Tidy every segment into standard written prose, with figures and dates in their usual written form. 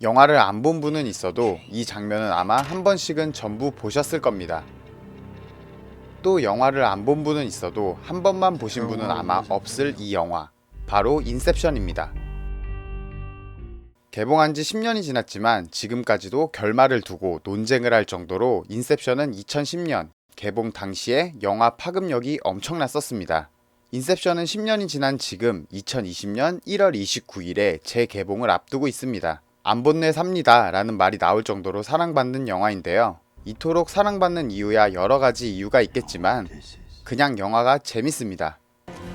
영화를 안 본 분은 있어도 이 장면은 아마 한 번씩은 전부 보셨을 겁니다. 또 영화를 안 본 분은 있어도 한 번만 보신 분은 아마 없을 이 영화, 바로 인셉션입니다. 개봉한 지 10년이 지났지만 지금까지도 결말을 두고 논쟁을 할 정도로 인셉션은 2010년 개봉 당시에 영화 파급력이 엄청났었습니다. 인셉션은 10년이 지난 지금 2020년 1월 29일에 재개봉을 앞두고 있습니다. 안 본내 삽니다 라는 말이 나올 정도로 사랑받는 영화인데요. 이토록 사랑받는 이유야 여러가지 이유가 있겠지만 그냥 영화가 재밌습니다.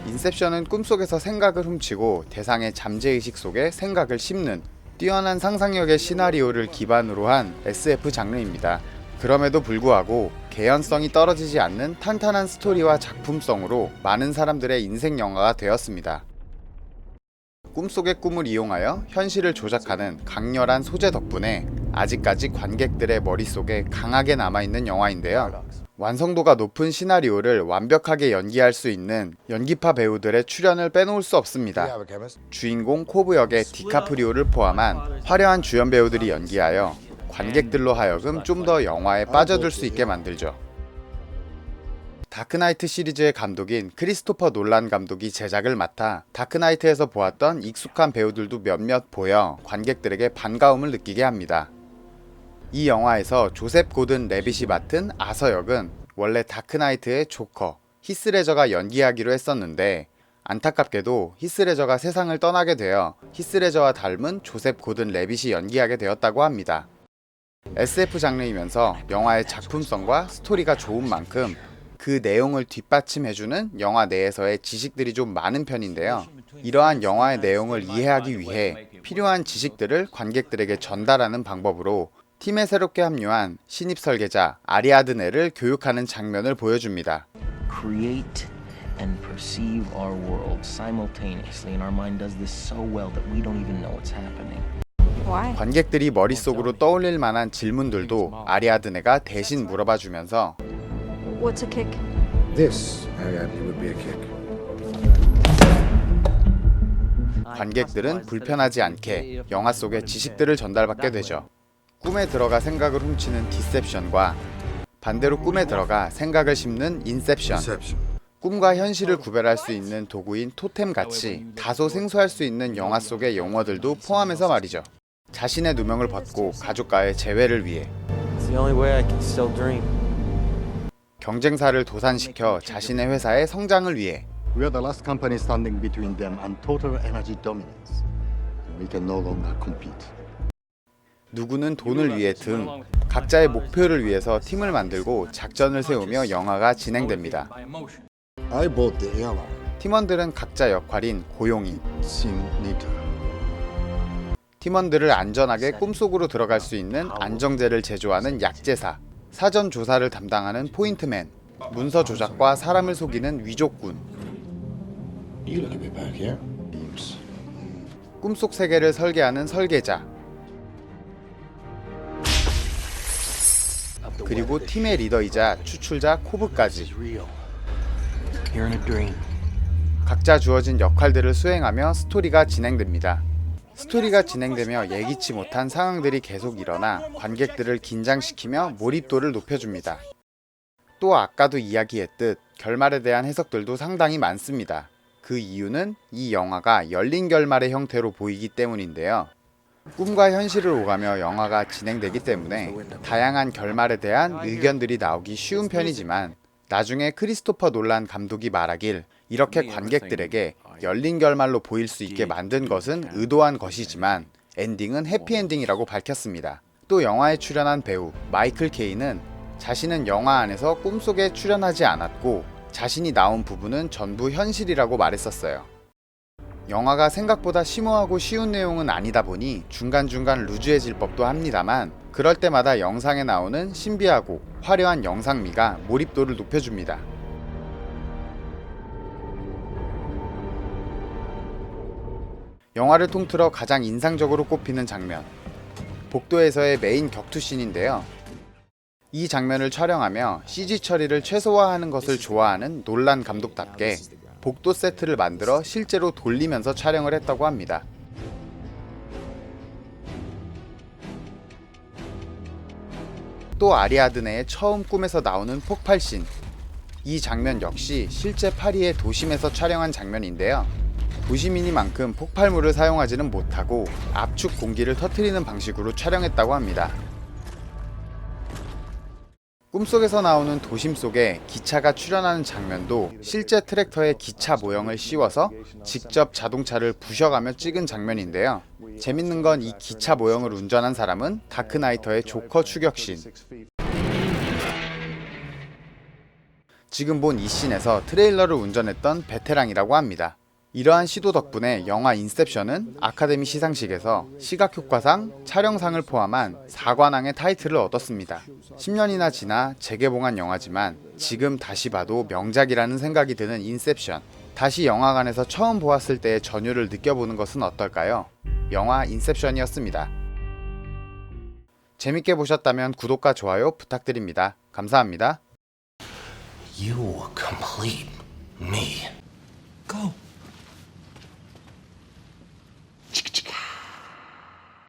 인셉션은 꿈속에서 생각을 훔치고 대상의 잠재의식 속에 생각을 심는 뛰어난 상상력의 시나리오를 기반으로 한 SF 장르입니다. 그럼에도 불구하고 개연성이 떨어지지 않는 탄탄한 스토리와 작품성으로 많은 사람들의 인생 영화가 되었습니다. 꿈속의 꿈을 이용하여 현실을 조작하는 강렬한 소재 덕분에 아직까지 관객들의 머릿속에 강하게 남아있는 영화인데요. 완성도가 높은 시나리오를 완벽하게 연기할 수 있는 연기파 배우들의 출연을 빼놓을 수 없습니다. 주인공 코브 역의 디카프리오를 포함한 화려한 주연 배우들이 연기하여 관객들로 하여금 좀 더 영화에 빠져들 수 있게 만들죠. 다크나이트 시리즈의 감독인 크리스토퍼 놀란 감독이 제작을 맡아 다크나이트에서 보았던 익숙한 배우들도 몇몇 보여 관객들에게 반가움을 느끼게 합니다. 이 영화에서 조셉 고든 레빗이 맡은 아서 역은 원래 다크나이트의 조커, 히스레저가 연기하기로 했었는데 안타깝게도 히스레저가 세상을 떠나게 되어 히스레저와 닮은 조셉 고든 레빗이 연기하게 되었다고 합니다. SF 장르이면서 영화의 작품성과 스토리가 좋은 만큼 그 내용을 뒷받침해주는 영화 내에서의 지식들이 좀 많은 편인데요. 이러한 영화의 내용을 이해하기 위해 필요한 지식들을 관객들에게 전달하는 방법으로 팀에 새롭게 합류한 신입 설계자 아리아드네를 교육하는 장면을 보여줍니다. Create and perceive our world simultaneously, and our mind does this so well that we don't even know what's happening. 관객들이 머릿속으로 떠올릴 만한 질문들도 아리아드네가 대신 물어봐주면서 What's a kick? This, Ariadne, would be a kick. 관객들은 불편하지 않게 영화 속의 지식들을 전달받게 되죠. 꿈에 들어가 생각을 훔치는 디셉션과 반대로 꿈에 들어가 생각을 심는 인셉션. 꿈과 현실을 구별할 수 있는 도구인 토템같이 다소 생소할 수 있는 영화 속의 용어들도 포함해서 말이죠. 자신의 누명을 벗고 가족과의 재회를 위해 It's the only way I can still dream. 경쟁사를 도산시켜 자신의 회사의 성장을 위해 We are the last company standing between them and total energy dominance. We can no longer compete. 누구는 돈을 위해 등 각자의 목표를 위해서 팀을 만들고 작전을 세우며 영화가 진행됩니다. I bought the airline. 팀원들은 각자 역할인 고용인, Simulator. 팀원들을 안전하게 꿈속으로 들어갈 수 있는 안정제를 제조하는 약제사, 사전 조사를 담당하는 포인트맨, 문서 조작과 사람을 속이는 위족군, You let me back here. Teams. 꿈속 세계를 설계하는 설계자, 그리고 팀의 리더이자 추출자 코브까지 You're in a dream. 각자 주어진 역할들을 수행하며 스토리가 진행됩니다. 스토리가 진행되며 예기치 못한 상황들이 계속 일어나 관객들을 긴장시키며 몰입도를 높여줍니다. 또 아까도 이야기했듯 결말에 대한 해석들도 상당히 많습니다. 그 이유는 이 영화가 열린 결말의 형태로 보이기 때문인데요. 꿈과 현실을 오가며 영화가 진행되기 때문에 다양한 결말에 대한 의견들이 나오기 쉬운 편이지만 나중에 크리스토퍼 놀란 감독이 말하길 이렇게 관객들에게 열린 결말로 보일 수 있게 만든 것은 의도한 것이지만 엔딩은 해피엔딩이라고 밝혔습니다. 또 영화에 출연한 배우 마이클 케이는 자신은 영화 안에서 꿈속에 출연하지 않았고 자신이 나온 부분은 전부 현실이라고 말했었어요. 영화가 생각보다 심오하고 쉬운 내용은 아니다 보니 중간중간 루즈해질 법도 합니다만 그럴 때마다 영상에 나오는 신비하고 화려한 영상미가 몰입도를 높여줍니다. 영화를 통틀어 가장 인상적으로 꼽히는 장면, 복도에서의 메인 격투씬인데요. 이 장면을 촬영하며 CG 처리를 최소화하는 것을 좋아하는 놀란 감독답게 복도 세트를 만들어 실제로 돌리면서 촬영을 했다고 합니다. 또 아리아드네의 처음 꿈에서 나오는 폭발씬. 이 장면 역시 실제 파리의 도심에서 촬영한 장면인데요. 도시미니만큼 폭발물을 사용하지는 못하고 압축 공기를 터뜨리는 방식으로 촬영했다고 합니다. 꿈속에서 나오는 도심 속에 기차가 출현하는 장면도 실제 트랙터에 기차 모형을 씌워서 직접 자동차를 부셔가며 찍은 장면인데요. 재밌는 건 이 기차 모형을 운전한 사람은 다크나이터의 조커 추격신. 지금 본 이 씬에서 트레일러를 운전했던 베테랑이라고 합니다. 이러한 시도 덕분에 영화 인셉션은 아카데미 시상식에서 시각효과상, 촬영상을 포함한 4관왕의 타이틀을 얻었습니다. 10년이나 지나 재개봉한 영화지만 지금 다시 봐도 명작이라는 생각이 드는 인셉션. 다시 영화관에서 처음 보았을 때의 전율을 느껴보는 것은 어떨까요? 영화 인셉션이었습니다. 재밌게 보셨다면 구독과 좋아요 부탁드립니다. 감사합니다. You complete me.